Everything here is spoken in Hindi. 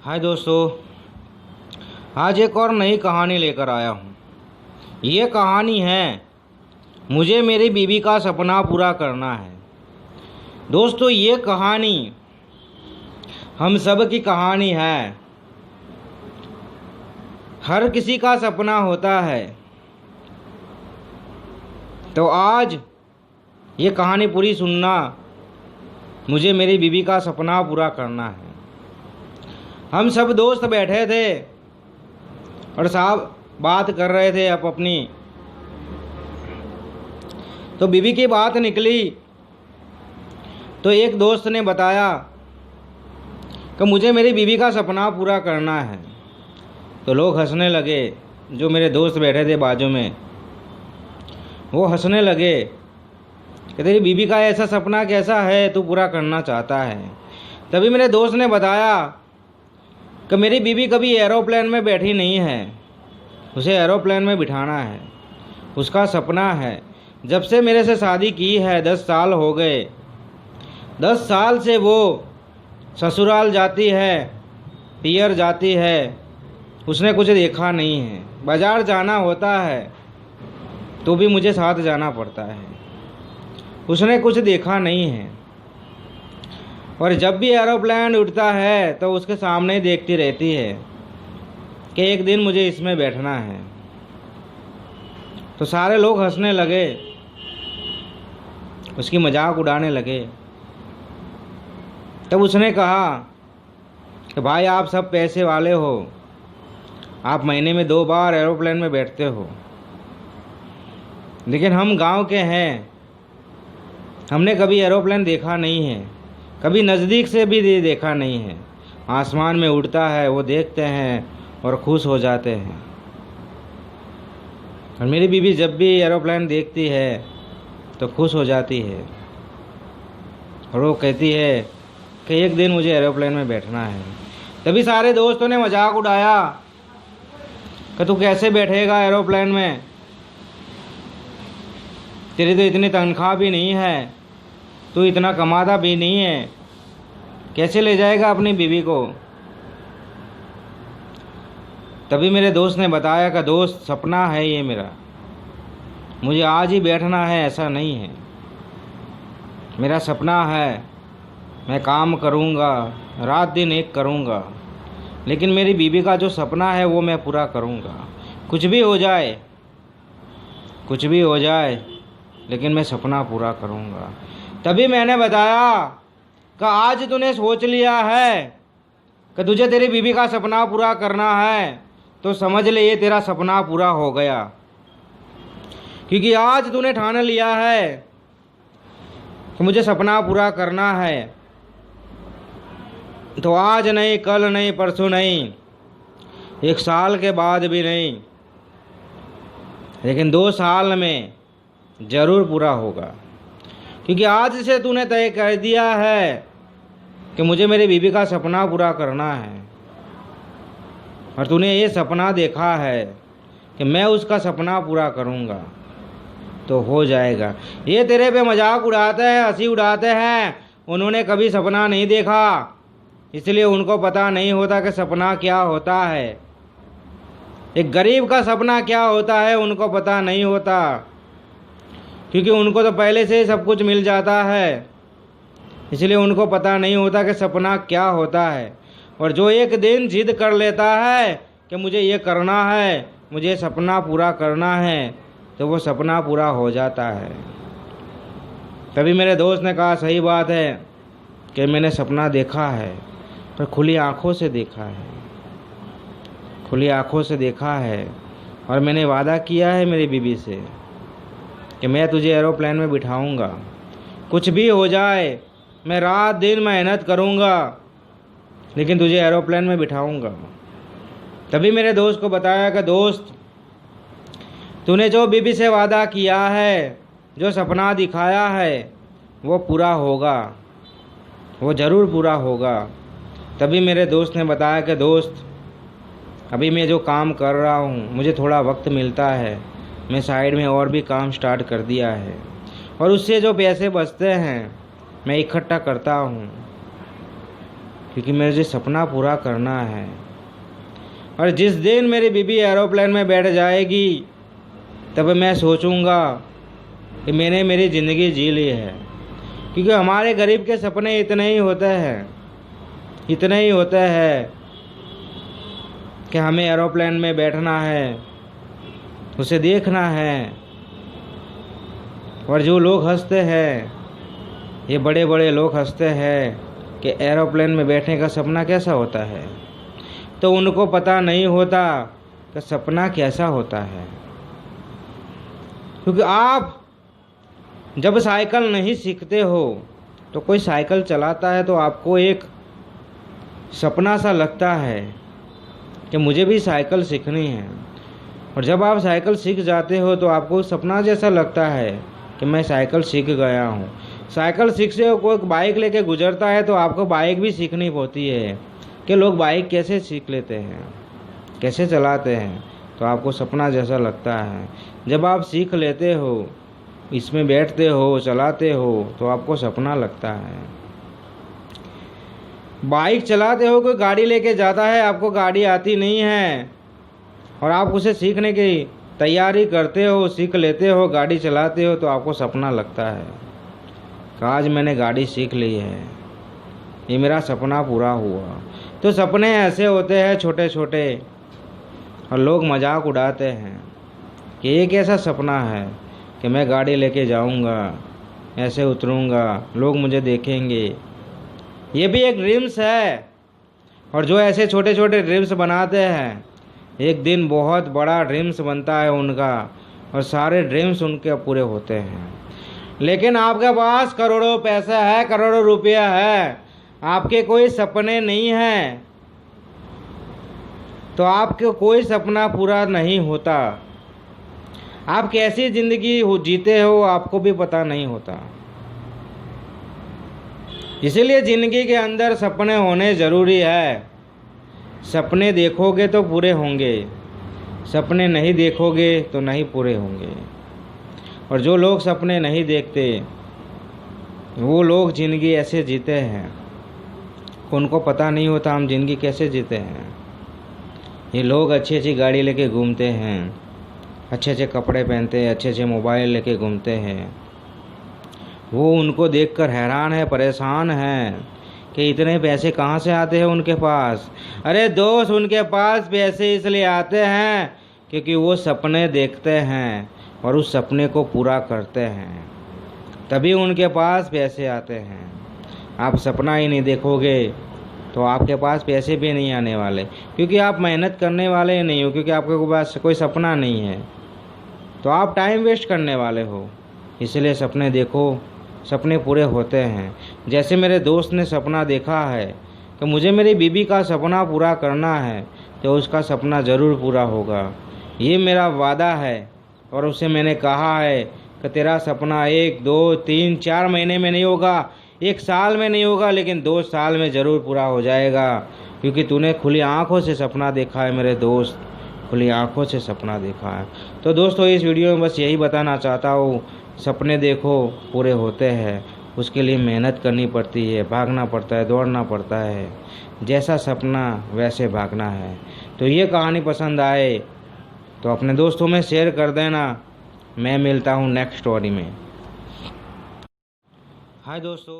हाय दोस्तों, आज एक और नई कहानी लेकर आया हूँ। ये कहानी है मुझे मेरी बीवी का सपना पूरा करना है। दोस्तों, ये कहानी हम सब की कहानी है। हर किसी का सपना होता है। तो आज ये कहानी पूरी सुनना। मुझे मेरी बीवी का सपना पूरा करना है। हम सब दोस्त बैठे थे और साहब बात कर रहे थे अपनी। तो बीवी की बात निकली तो एक दोस्त ने बताया कि मुझे मेरी बीवी का सपना पूरा करना है। तो लोग हंसने लगे। जो मेरे दोस्त बैठे थे बाजू में, वो हंसने लगे कि तेरी बीवी का ऐसा सपना कैसा है तू पूरा करना चाहता है। तभी मेरे दोस्त ने बताया कि मेरी बीवी कभी एरोप्लेन में बैठी नहीं है, उसे एरोप्लेन में बिठाना है। उसका सपना है। जब से मेरे से शादी की है 10 साल हो गए। 10 साल से वो ससुराल जाती है, पियर जाती है, उसने कुछ देखा नहीं है। बाज़ार जाना होता है तो भी मुझे साथ जाना पड़ता है। उसने कुछ देखा नहीं है। और जब भी एरोप्लेन उड़ता है तो उसके सामने देखती रहती है कि एक दिन मुझे इसमें बैठना है। तो सारे लोग हंसने लगे, उसकी मजाक उड़ाने लगे। तब उसने कहा कि भाई, आप सब पैसे वाले हो, आप महीने में 2 बार एरोप्लेन में बैठते हो, लेकिन हम गांव के हैं, हमने कभी एरोप्लेन देखा नहीं है, कभी नज़दीक से भी देखा नहीं है। आसमान में उड़ता है, वो देखते हैं और खुश हो जाते हैं। और मेरी बीवी जब भी एरोप्लेन देखती है तो खुश हो जाती है और वो कहती है कि एक दिन मुझे एरोप्लेन में बैठना है। तभी सारे दोस्तों ने मजाक उड़ाया कि तू कैसे बैठेगा एरोप्लेन में, तेरी तो इतनी तनख्वाह भी नहीं है, तू इतना कमाता भी नहीं है, कैसे ले जाएगा अपनी बीवी को। तभी मेरे दोस्त ने बताया कि दोस्त, सपना है ये मेरा, मुझे आज ही बैठना है ऐसा नहीं है। मेरा सपना है, मैं काम करूँगा, रात दिन एक करूँगा, लेकिन मेरी बीवी का जो सपना है वो मैं पूरा करूँगा। कुछ भी हो जाए, कुछ भी हो जाए, लेकिन मैं सपना पूरा करूँगा। तभी मैंने बताया कि आज तूने सोच लिया है कि तुझे तेरी बीवी का सपना पूरा करना है, तो समझ ले ये तेरा सपना पूरा हो गया। क्योंकि आज तूने ठान लिया है कि मुझे सपना पूरा करना है, तो आज नहीं, कल नहीं, परसों नहीं, 1 साल के बाद भी नहीं, लेकिन 2 साल में ज़रूर पूरा होगा। क्योंकि आज से तूने तय कर दिया है कि मुझे मेरी बीवी का सपना पूरा करना है, और तूने ये सपना देखा है कि मैं उसका सपना पूरा करूँगा, तो हो जाएगा। ये तेरे पे मजाक उड़ाते हैं, हंसी उड़ाते हैं। उन्होंने कभी सपना नहीं देखा, इसलिए उनको पता नहीं होता कि सपना क्या होता है। एक गरीब का सपना क्या होता है उनको पता नहीं होता, क्योंकि उनको तो पहले से ही सब कुछ मिल जाता है। इसलिए उनको पता नहीं होता कि सपना क्या होता है। और जो एक दिन जिद कर लेता है कि मुझे ये करना है, मुझे सपना पूरा करना है, तो वो सपना पूरा हो जाता है। तभी मेरे दोस्त ने कहा, सही बात है कि मैंने सपना देखा है, पर खुली आँखों से देखा है, खुली आँखों से देखा है। और मैंने वादा किया है मेरी बीवी से कि मैं तुझे एरोप्लेन में बिठाऊंगा। कुछ भी हो जाए, मैं रात दिन मेहनत करूंगा, लेकिन तुझे एरोप्लेन में बिठाऊंगा। तभी मेरे दोस्त को बताया कि दोस्त, तूने जो बीवी से वादा किया है, जो सपना दिखाया है, वो पूरा होगा, वो ज़रूर पूरा होगा। तभी मेरे दोस्त ने बताया कि दोस्त, अभी मैं जो काम कर रहा हूँ, मुझे थोड़ा वक्त मिलता है, मैं साइड में और भी काम स्टार्ट कर दिया है, और उससे जो पैसे बचते हैं मैं इकट्ठा करता हूँ। क्योंकि मुझे सपना पूरा करना है। और जिस दिन मेरी बीबी एरोप्लेन में बैठ जाएगी तब मैं सोचूंगा कि मैंने मेरी ज़िंदगी जी ली है। क्योंकि हमारे गरीब के सपने इतने ही होते हैं कि हमें एरोप्लेन में बैठना है, उसे देखना है। और जो लोग हंसते हैं, ये बड़े बड़े लोग हंसते हैं कि एरोप्लेन में बैठने का सपना कैसा होता है, तो उनको पता नहीं होता कि सपना कैसा होता है। क्योंकि आप जब साइकिल नहीं सीखते हो तो कोई साइकिल चलाता है तो आपको एक सपना सा लगता है कि मुझे भी साइकिल सीखनी है। और जब आप साइकिल सीख जाते हो तो आपको सपना जैसा लगता है कि मैं साइकिल सीख गया हूँ। साइकिल सीख से कोई बाइक लेके गुजरता है तो आपको बाइक भी सीखनी होती है कि लोग बाइक कैसे सीख लेते हैं, कैसे चलाते हैं, तो आपको सपना जैसा लगता है। जब आप सीख लेते हो, इसमें बैठते हो, चलाते हो, तो आपको सपना लगता है। बाइक चलाते हो, कोई गाड़ी लेके जाता है, आपको गाड़ी आती नहीं है और आप उसे सीखने की तैयारी करते हो, सीख लेते हो, गाड़ी चलाते हो, तो आपको सपना लगता है कि आज मैंने गाड़ी सीख ली है, ये मेरा सपना पूरा हुआ। तो सपने ऐसे होते हैं छोटे छोटे और लोग मजाक उड़ाते हैं कि ये कैसा सपना है कि मैं गाड़ी लेके जाऊंगा, ऐसे उतरूंगा, लोग मुझे देखेंगे। ये भी एक ड्रीम्स है। और जो ऐसे छोटे छोटे ड्रीम्स बनाते हैं, एक दिन बहुत बड़ा ड्रीम्स बनता है उनका और सारे ड्रीम्स उनके पूरे होते हैं। लेकिन आपके पास करोड़ों पैसा है, करोड़ों रुपया है, आपके कोई सपने नहीं हैं, तो आपके कोई सपना पूरा नहीं होता। आप कैसी ज़िंदगी जीते हो आपको भी पता नहीं होता। इसीलिए ज़िंदगी के अंदर सपने होने ज़रूरी है। सपने देखोगे तो पूरे होंगे, सपने नहीं देखोगे तो नहीं पूरे होंगे। और जो लोग सपने नहीं देखते वो लोग ज़िंदगी ऐसे जीते हैं, उनको पता नहीं होता हम ज़िंदगी कैसे जीते हैं। ये लोग अच्छी अच्छी गाड़ी लेके घूमते हैं, अच्छे अच्छे कपड़े पहनते हैं, अच्छे अच्छे मोबाइल लेके घूमते हैं। वो उनको देखकर हैरान है, परेशान हैं कि इतने पैसे कहाँ से आते हैं उनके पास। अरे दोस्त, उनके पास पैसे इसलिए आते हैं क्योंकि वो सपने देखते हैं और उस सपने को पूरा करते हैं, तभी उनके पास पैसे आते हैं। आप सपना ही नहीं देखोगे तो आपके पास पैसे भी नहीं आने वाले, क्योंकि आप मेहनत करने वाले नहीं हो, क्योंकि आपके पास कोई सपना नहीं है, तो आप टाइम वेस्ट करने वाले हो। इसलिए सपने देखो, सपने पूरे होते हैं। जैसे मेरे दोस्त ने सपना देखा है कि मुझे मेरी बीबी का सपना पूरा करना है, तो उसका सपना ज़रूर पूरा होगा, ये मेरा वादा है। और उसे मैंने कहा है कि तेरा सपना 1, 2, 3, 4 महीने में नहीं होगा, 1 साल में नहीं होगा, लेकिन 2 साल में ज़रूर पूरा हो जाएगा, क्योंकि तूने खुली आंखों से सपना देखा है मेरे दोस्त, खुली आंखों से सपना देखा है। तो दोस्तों, इस वीडियो में बस यही बताना चाहता हूँ, सपने देखो, पूरे होते हैं, उसके लिए मेहनत करनी पड़ती है, भागना पड़ता है, दौड़ना पड़ता है, जैसा सपना वैसे भागना है। तो ये कहानी पसंद आए तो अपने दोस्तों में शेयर कर देना। मैं मिलता हूँ नेक्स्ट स्टोरी में। हाय दोस्तों।